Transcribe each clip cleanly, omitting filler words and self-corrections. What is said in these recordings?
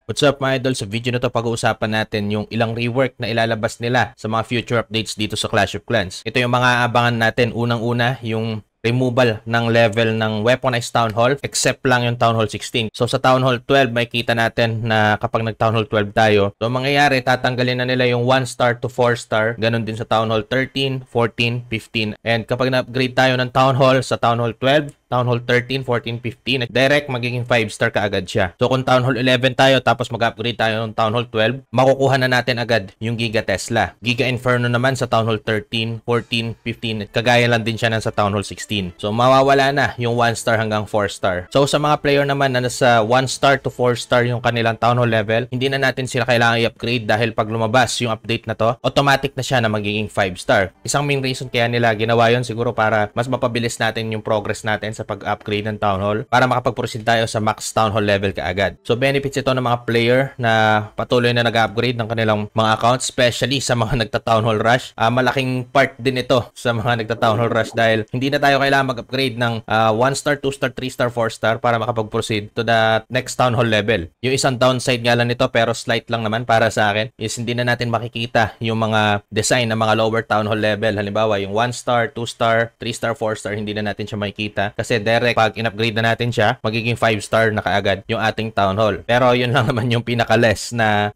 What's up mga idol? Sa video na to pag-uusapan natin yung ilang rework na ilalabas nila sa mga future updates dito sa Clash of Clans. Ito yung mga abangan natin. Unang-una, yung removal ng level ng Weaponized Town Hall except lang yung Town Hall 16. So sa Town Hall 12, makikita natin na kapag nag-Town Hall 12 tayo, so mangyayari, tatanggalin na nila yung 1 star to 4 star. Ganon din sa Town Hall 13, 14, 15. And kapag na-upgrade tayo ng Town Hall sa Town Hall 12, Town Hall 13, 14, 15, direct magiging 5 star kaagad siya. So kung Town Hall 11 tayo tapos mag-upgrade tayo ng Town Hall 12, makukuha na natin agad yung Giga Tesla. Giga Inferno naman sa Town Hall 13, 14, 15, kagaya lang din siya ng sa Town Hall 16. So mawawala na yung 1 star hanggang 4 star. So sa mga player naman na nasa 1 star to 4 star yung kanilang Town Hall level, hindi na natin sila kailangan i-upgrade dahil pag lumabas yung update na to, automatic na siya na magiging 5 star. Isang main reason kaya nila ginawa yun siguro para mas mapabilis natin yung progress natin sa pag-upgrade ng Town Hall para makapag-proceed tayo sa max Town Hall level kaagad. So benefits ito ng mga player na patuloy na nag-upgrade ng kanilang mga accounts, especially sa mga nagta-Town Hall Rush. Malaking part din ito sa mga nagta-Town Hall Rush dahil hindi na tayo kailangan mag-upgrade ng 1 star, 2 star, 3 star, 4 star para makapag-proceed to the next Town Hall level. Yung isang downside nga lang nito pero slight lang naman para sa akin is hindi na natin makikita yung mga design ng mga lower Town Hall level. Halimbawa yung 1 star, 2 star, 3 star, 4 star, hindi na natin siya makikita kasi direct pag in-upgrade na natin siya, magiging 5 star na kaagad yung ating Town Hall. Pero yun lang naman yung pinaka-less na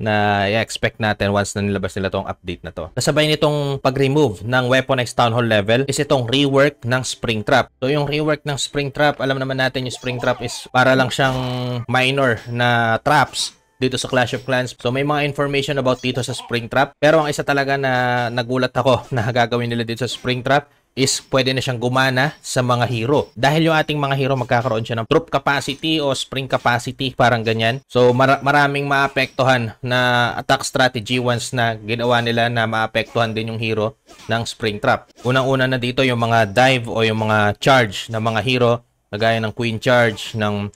i-expect natin once na nilabas nila tong update na to. Kasabay nitong pag-remove ng Weaponized Town Hall level is itong rework ng Springtrap. So yung rework ng Springtrap, alam naman natin yung Springtrap is para lang siyang minor na traps dito sa Clash of Clans. So may mga information about dito sa Springtrap. Pero ang isa talaga na nagulat ako na gagawin nila dito sa Springtrap is pwede na siyang gumana sa mga hero. Dahil yung ating mga hero magkakaroon siya ng troop capacity o spring capacity, parang ganyan. So maraming maapektuhan na attack strategy once na ginawa nila na maapektuhan din yung hero ng Springtrap. Unang-una na dito yung mga dive o yung mga charge na mga hero, kagaya ng Queen Charge, ng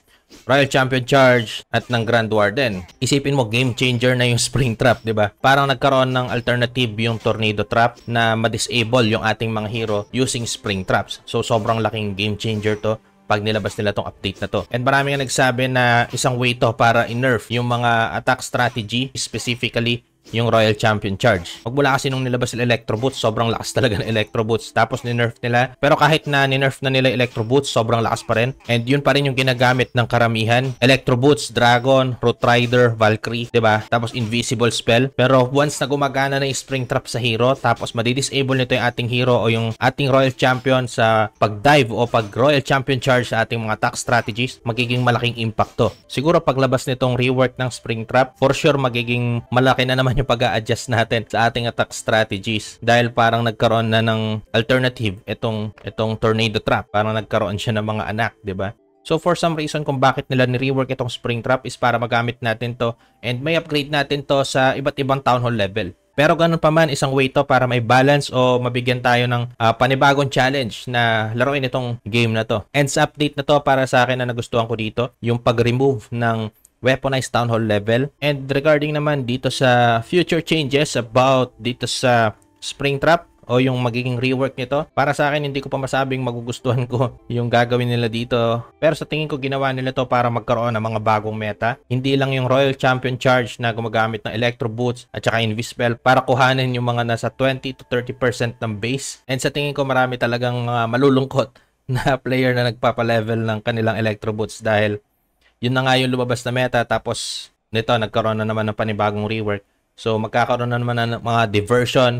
Royal Champion Charge at ng Grand Warden. Isipin mo, game changer na yung Springtrap, 'di ba? Parang nagkaroon ng alternative yung Tornado Trap na ma-disable yung ating mga hero using Springtraps. So sobrang laking game changer to pag nilabas nila tong update na to. And marami nga nagsabi na isang way to para i-nerf yung mga attack strategy, specifically yung Royal Champion Charge. Magmula kasi nung nilabas yung Electro Boots, sobrang lakas talaga ng Electro Boots. Tapos ni-nerf nila. Pero kahit na ni-nerf na nila Electro Boots, sobrang lakas pa rin. And yun pa rin yung ginagamit ng karamihan. Electro Boots, Dragon, Root Rider, Valkyrie, 'di ba? Tapos Invisible Spell. Pero once na gumagana na yung Springtrap sa hero, tapos madi-disable nito yung ating hero o yung ating Royal Champion sa pag-dive o pag-Royal Champion Charge sa ating mga attack strategies, magiging malaking impact to. Siguro paglabas nitong rework ng Springtrap, for sure magiging malaki na naman yung pag-a-adjust natin sa ating attack strategies dahil parang nagkaroon na ng alternative itong Tornado Trap. Parang nagkaroon siya ng mga anak, 'di ba? So for some reason kung bakit nila ni-rework itong Springtrap is para magamit natin to and may upgrade natin to sa iba't ibang Town Hall level. Pero ganun pa man, isang way to para may balance o mabigyan tayo ng panibagong challenge na laruin itong game na to. And sa update na to, para sa akin na nagustuhan ko dito, yung pag-remove ng Weaponized Town Hall level. And regarding naman dito sa future changes about dito sa Springtrap o yung magiging rework nito, para sa akin hindi ko pa masabing magugustuhan ko yung gagawin nila dito. Pero sa tingin ko ginawa nila to para magkaroon ng mga bagong meta. Hindi lang yung Royal Champion Charge na gumagamit ng Electro Boots at saka Invispell para kuhanin yung mga nasa 20 to 30% ng base. And sa tingin ko marami talagang malulungkot na player na nagpapa-level ng kanilang Electro Boots dahil yun na nga yung lumabas na meta tapos nito nagkaroon na naman ng panibagong rework. So magkakaroon na naman ng mga diversion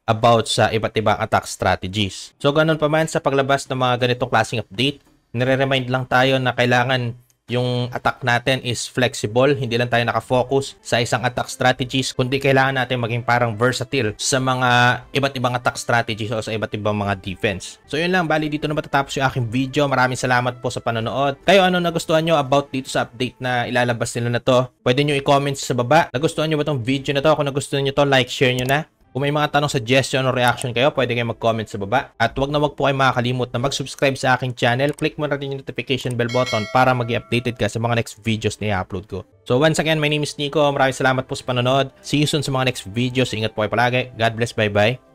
about sa iba't ibang attack strategies. So ganun pa man sa paglabas ng mga ganitong klaseng update, nire-remind lang tayo na kailangan yung attack natin is flexible, hindi lang tayo nakafocus sa isang attack strategies, kundi kailangan natin maging parang versatile sa mga iba't ibang attack strategies o sa iba't ibang mga defense. So yun lang, bali dito na matatapos yung aking video. Maraming salamat po sa panonood. Kayo, ano nagustuhan nyo about dito sa update na ilalabas nila na to? Pwede nyo i-comment sa baba. Nagustuhan nyo ba tong video na to? Kung nagustuhan nyo to, like, share nyo na. Kung may mga tanong, suggestion o reaction kayo, pwede kayo mag-comment sa baba. At wag po kayo makakalimut na mag-subscribe sa aking channel. Click mo na rin yung notification bell button para mag updated ka sa mga next videos na i-upload ko. So once again, my name is Nico. Maraming salamat po sa panonood. See you soon sa mga next videos. Ingat po kayo palagi. God bless. Bye-bye.